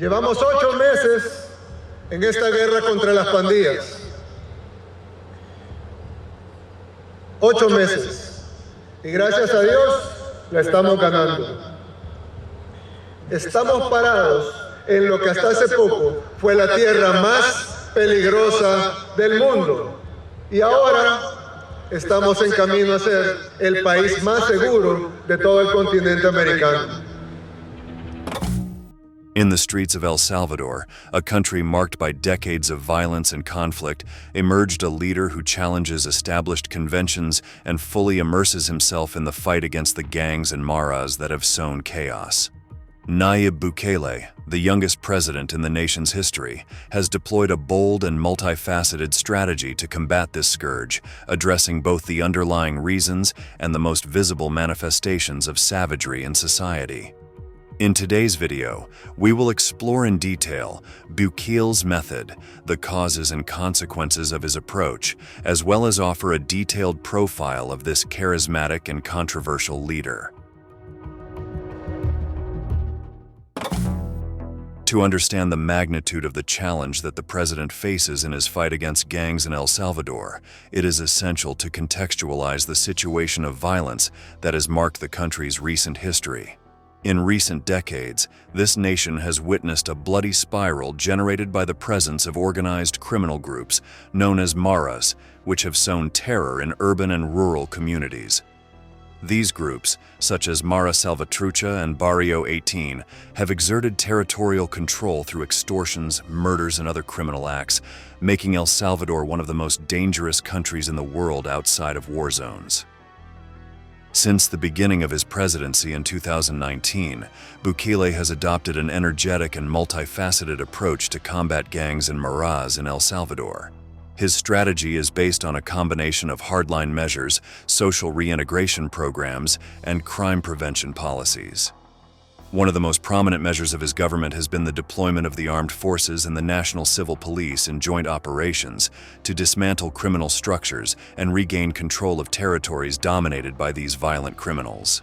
Llevamos 8 meses en esta guerra contra las pandillas. 8 meses. Y gracias a Dios la estamos ganando. Estamos parados en lo que hasta hace poco fue la tierra más peligrosa del mundo. Y ahora estamos en camino a ser el país más seguro de todo el continente americano. In the streets of El Salvador, a country marked by decades of violence and conflict, emerged a leader who challenges established conventions and fully immerses himself in the fight against the gangs and maras that have sown chaos. Nayib Bukele, the youngest president in the nation's history, has deployed a bold and multifaceted strategy to combat this scourge, addressing both the underlying reasons and the most visible manifestations of savagery in society. In today's video, we will explore in detail Bukele's method, the causes and consequences of his approach, as well as offer a detailed profile of this charismatic and controversial leader. To understand the magnitude of the challenge that the president faces in his fight against gangs in El Salvador, it is essential to contextualize the situation of violence that has marked the country's recent history. In recent decades, this nation has witnessed a bloody spiral generated by the presence of organized criminal groups known as maras, which have sown terror in urban and rural communities. These groups, such as Mara Salvatrucha and Barrio 18, have exerted territorial control through extortions, murders, and other criminal acts, making El Salvador one of the most dangerous countries in the world outside of war zones. Since the beginning of his presidency in 2019, Bukele has adopted an energetic and multifaceted approach to combat gangs and maras in El Salvador. His strategy is based on a combination of hardline measures, social reintegration programs, and crime prevention policies. One of the most prominent measures of his government has been the deployment of the armed forces and the National Civil Police in joint operations to dismantle criminal structures and regain control of territories dominated by these violent criminals.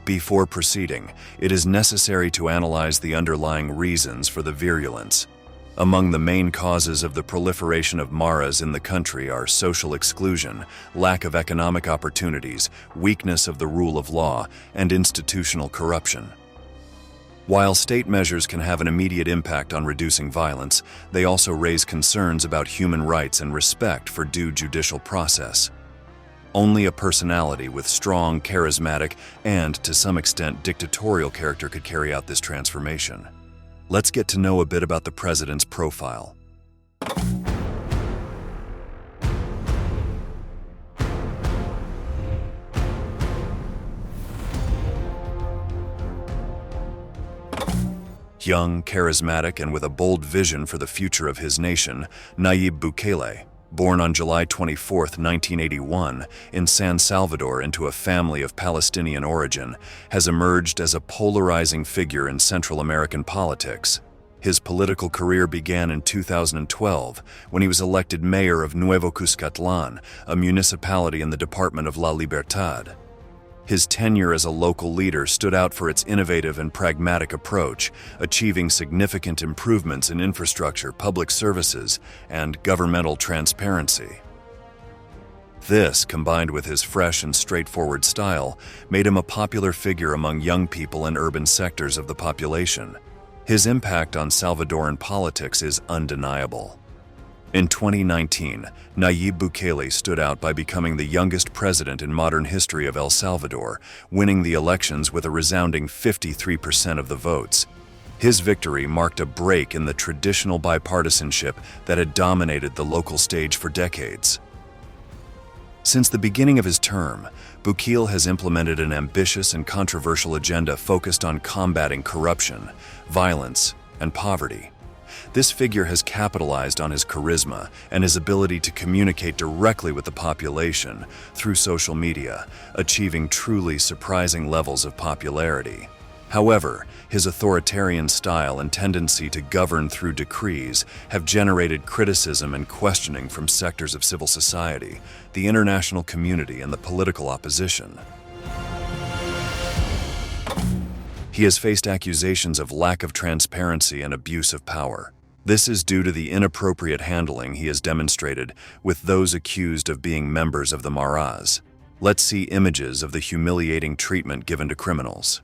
Before proceeding, it is necessary to analyze the underlying reasons for the virulence. Among the main causes of the proliferation of maras in the country are social exclusion, lack of economic opportunities, weakness of the rule of law, and institutional corruption. While state measures can have an immediate impact on reducing violence, they also raise concerns about human rights and respect for due judicial process. Only a personality with strong, charismatic, and, to some extent, dictatorial character could carry out this transformation. Let's get to know a bit about the president's profile. Young, charismatic, and with a bold vision for the future of his nation, Nayib Bukele, born on July 24, 1981, in San Salvador into a family of Palestinian origin, has emerged as a polarizing figure in Central American politics. His political career began in 2012 when he was elected mayor of Nuevo Cuscatlán, a municipality in the department of La Libertad. His tenure as a local leader stood out for its innovative and pragmatic approach, achieving significant improvements in infrastructure, public services, and governmental transparency. This, combined with his fresh and straightforward style, made him a popular figure among young people and urban sectors of the population. His impact on Salvadoran politics is undeniable. In 2019, Nayib Bukele stood out by becoming the youngest president in modern history of El Salvador, winning the elections with a resounding 53% of the votes. His victory marked a break in the traditional bipartisanship that had dominated the local stage for decades. Since the beginning of his term, Bukele has implemented an ambitious and controversial agenda focused on combating corruption, violence, and poverty. This figure has capitalized on his charisma and his ability to communicate directly with the population through social media, achieving truly surprising levels of popularity. However, his authoritarian style and tendency to govern through decrees have generated criticism and questioning from sectors of civil society, the international community, and the political opposition. He has faced accusations of lack of transparency and abuse of power. This is due to the inappropriate handling he has demonstrated with those accused of being members of the Maras. Let's see images of the humiliating treatment given to criminals.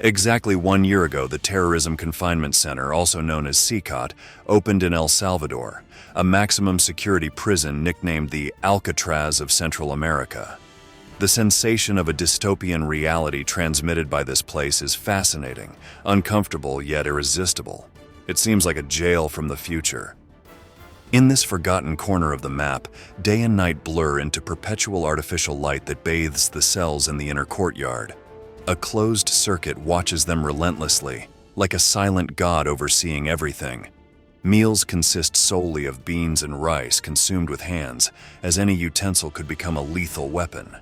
Exactly 1 year ago, the Terrorism Confinement Center, also known as CCOT, opened in El Salvador, a maximum security prison nicknamed the Alcatraz of Central America. The sensation of a dystopian reality transmitted by this place is fascinating, uncomfortable yet irresistible. It seems like a jail from the future. In this forgotten corner of the map, day and night blur into perpetual artificial light that bathes the cells in the inner courtyard. A closed circuit watches them relentlessly, like a silent god overseeing everything. Meals consist solely of beans and rice consumed with hands, as any utensil could become a lethal weapon.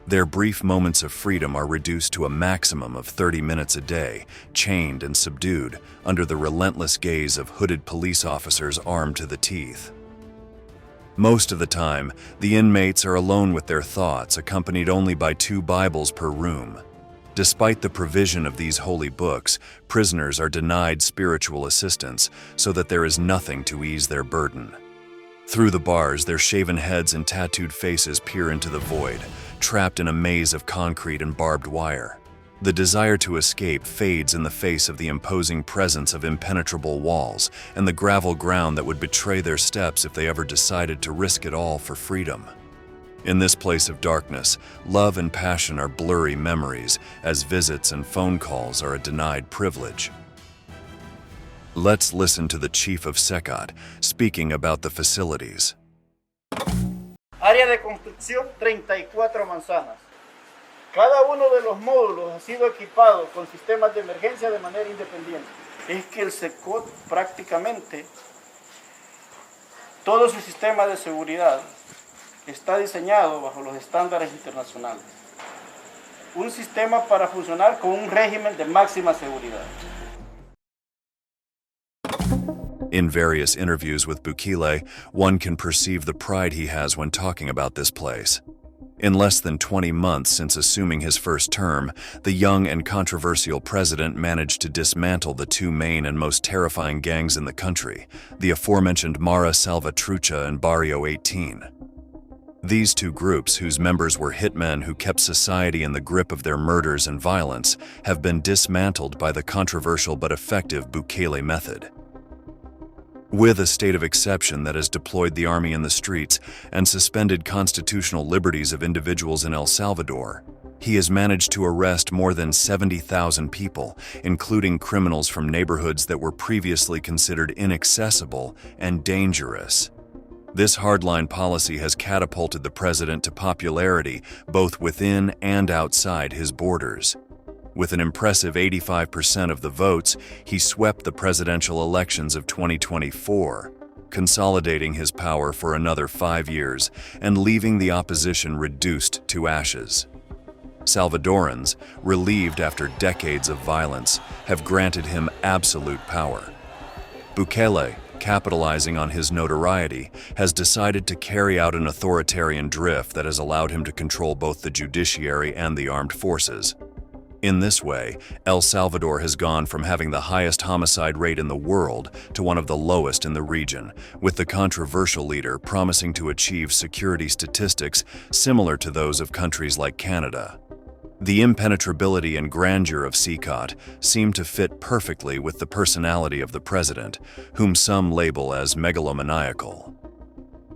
Their brief moments of freedom are reduced to a maximum of 30 minutes a day, chained and subdued under the relentless gaze of hooded police officers armed to the teeth. Most of the time, the inmates are alone with their thoughts, accompanied only by 2 Bibles per room. Despite the provision of these holy books, prisoners are denied spiritual assistance so that there is nothing to ease their burden. Through the bars, their shaven heads and tattooed faces peer into the void, trapped in a maze of concrete and barbed wire. The desire to escape fades in the face of the imposing presence of impenetrable walls and the gravel ground that would betray their steps if they ever decided to risk it all for freedom. In this place of darkness, love and passion are blurry memories, as visits and phone calls are a denied privilege. Let's listen to the chief of CCOT speaking about the facilities. Área de construcción 34 manzanas. Cada uno de los módulos ha sido equipado con sistemas de emergencia de manera independiente. Es que el CCOT prácticamente, todo su sistema de seguridad está diseñado bajo los estándares internacionales. Un sistema para funcionar con un régimen de máxima seguridad. In various interviews with Bukele, one can perceive the pride he has when talking about this place. In less than 20 months since assuming his first term, the young and controversial president managed to dismantle the 2 main and most terrifying gangs in the country, the aforementioned Mara Salvatrucha and Barrio 18. These 2 groups, whose members were hitmen who kept society in the grip of their murders and violence, have been dismantled by the controversial but effective Bukele method. With a state of exception that has deployed the army in the streets and suspended constitutional liberties of individuals in El Salvador, he has managed to arrest more than 70,000 people, including criminals from neighborhoods that were previously considered inaccessible and dangerous. This hardline policy has catapulted the president to popularity both within and outside his borders. With an impressive 85% of the votes, he swept the presidential elections of 2024, consolidating his power for another 5 years and leaving the opposition reduced to ashes. Salvadorans, relieved after decades of violence, have granted him absolute power. Bukele, capitalizing on his notoriety, has decided to carry out an authoritarian drift that has allowed him to control both the judiciary and the armed forces. In this way, El Salvador has gone from having the highest homicide rate in the world to one of the lowest in the region, with the controversial leader promising to achieve security statistics similar to those of countries like Canada. The impenetrability and grandeur of CCOT seem to fit perfectly with the personality of the president, whom some label as megalomaniacal.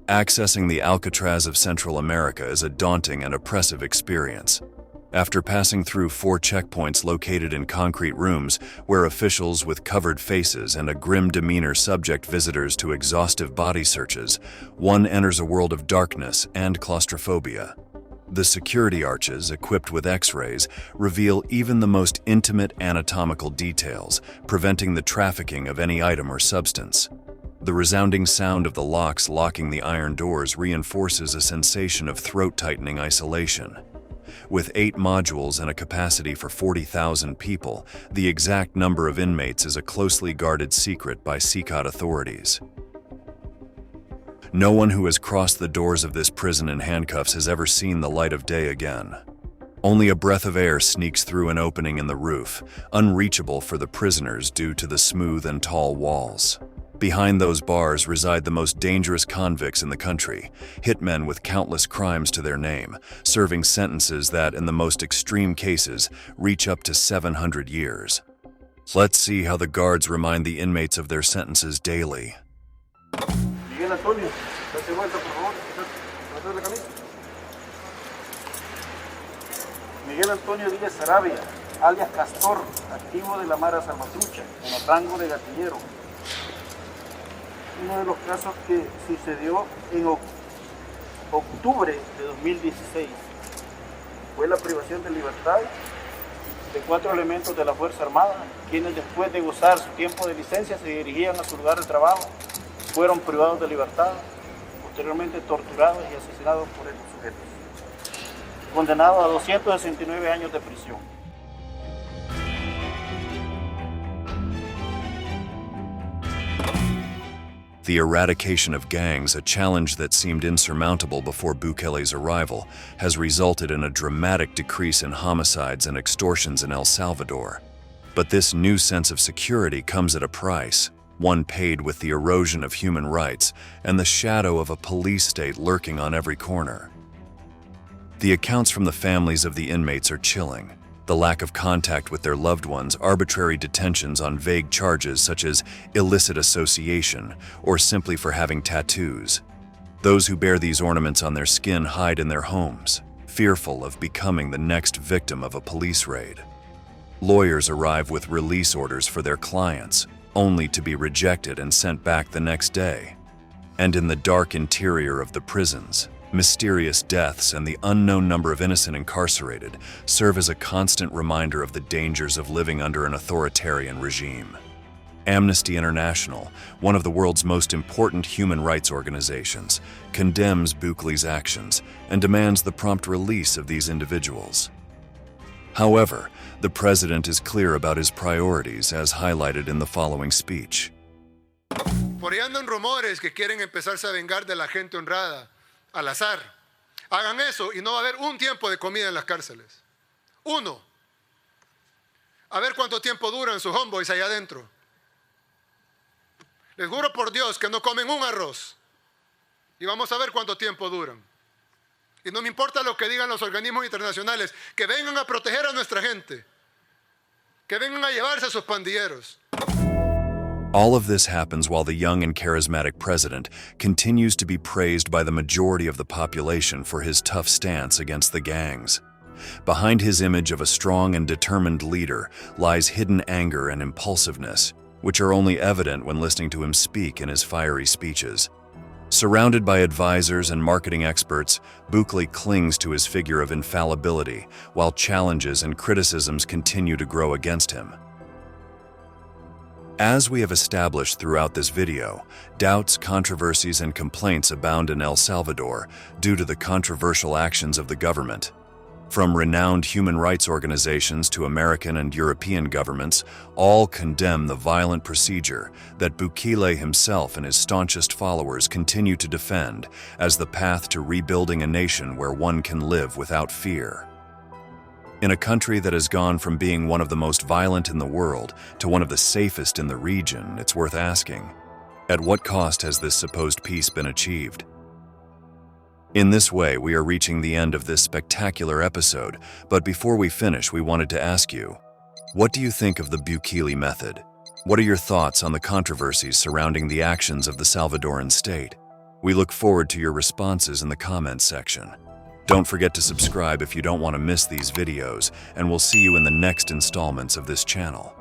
Accessing the Alcatraz of Central America is a daunting and oppressive experience. After passing through 4 checkpoints located in concrete rooms where officials with covered faces and a grim demeanor subject visitors to exhaustive body searches, one enters a world of darkness and claustrophobia. The security arches, equipped with X-rays, reveal even the most intimate anatomical details, preventing the trafficking of any item or substance. The resounding sound of the locks locking the iron doors reinforces a sensation of throat-tightening isolation. With 8 modules and a capacity for 40,000 people, the exact number of inmates is a closely guarded secret by SECOT authorities. No one who has crossed the doors of this prison in handcuffs has ever seen the light of day again. Only a breath of air sneaks through an opening in the roof, unreachable for the prisoners due to the smooth and tall walls. Behind those bars reside the most dangerous convicts in the country, hitmen with countless crimes to their name, serving sentences that, in the most extreme cases, reach up to 700 years. Let's see how the guards remind the inmates of their sentences daily. Miguel Antonio, date vuelta, por favor. Levanta la camisa. Miguel Antonio Díaz Sarabia, alias Castor, activo de la Mara Salvatrucha, con el rango de gatillero. Uno de los casos que sucedió en octubre de 2016 fue la privación de libertad de 4 elementos de la Fuerza Armada, quienes después de gozar su tiempo de licencia se dirigían a su lugar de trabajo. Fueron privados de libertad, posteriormente torturados y asesinados por estos sujetos, condenados a 269 años de prisión. The eradication of gangs, a challenge that seemed insurmountable before Bukele's arrival, has resulted in a dramatic decrease in homicides and extortions in El Salvador. But this new sense of security comes at a price. One paid with the erosion of human rights and the shadow of a police state lurking on every corner. The accounts from the families of the inmates are chilling. The lack of contact with their loved ones, arbitrary detentions on vague charges such as illicit association or simply for having tattoos. Those who bear these ornaments on their skin hide in their homes, fearful of becoming the next victim of a police raid. Lawyers arrive with release orders for their clients, only to be rejected and sent back the next day. And in the dark interior of the prisons, mysterious deaths and the unknown number of innocent incarcerated serve as a constant reminder of the dangers of living under an authoritarian regime. Amnesty International, one of the world's most important human rights organizations, condemns Bukele's actions and demands the prompt release of these individuals. However, the president is clear about his priorities, as highlighted in the following speech. Por ahí andan rumores que quieren empezarse a vengar de la gente honrada, al azar. Hagan eso y no va a haber un tiempo de comida en las cárceles. Uno. A ver cuánto tiempo duran sus homeboys allá adentro. Les juro por Dios que no comen un arroz. Y vamos a ver cuánto tiempo duran. Y no me importa lo que digan los organismos internacionales, que vengan a proteger a nuestra gente, que vengan a llevarse a sus pandilleros. All of this happens while the young and charismatic president continues to be praised by the majority of the population for his tough stance against the gangs. Behind his image of a strong and determined leader lies hidden anger and impulsiveness, which are only evident when listening to him speak in his fiery speeches. Surrounded by advisors and marketing experts, Bukele clings to his figure of infallibility, while challenges and criticisms continue to grow against him. As we have established throughout this video, doubts, controversies, and complaints abound in El Salvador due to the controversial actions of the government. From renowned human rights organizations to American and European governments, all condemn the violent procedure that Bukele himself and his staunchest followers continue to defend as the path to rebuilding a nation where one can live without fear. In a country that has gone from being one of the most violent in the world to one of the safest in the region, it's worth asking, at what cost has this supposed peace been achieved? In this way, we are reaching the end of this spectacular episode, but before we finish, we wanted to ask you, what do you think of the Bukele method? What are your thoughts on the controversies surrounding the actions of the Salvadoran state? We look forward to your responses in the comments section. Don't forget to subscribe if you don't want to miss these videos, and we'll see you in the next installments of this channel.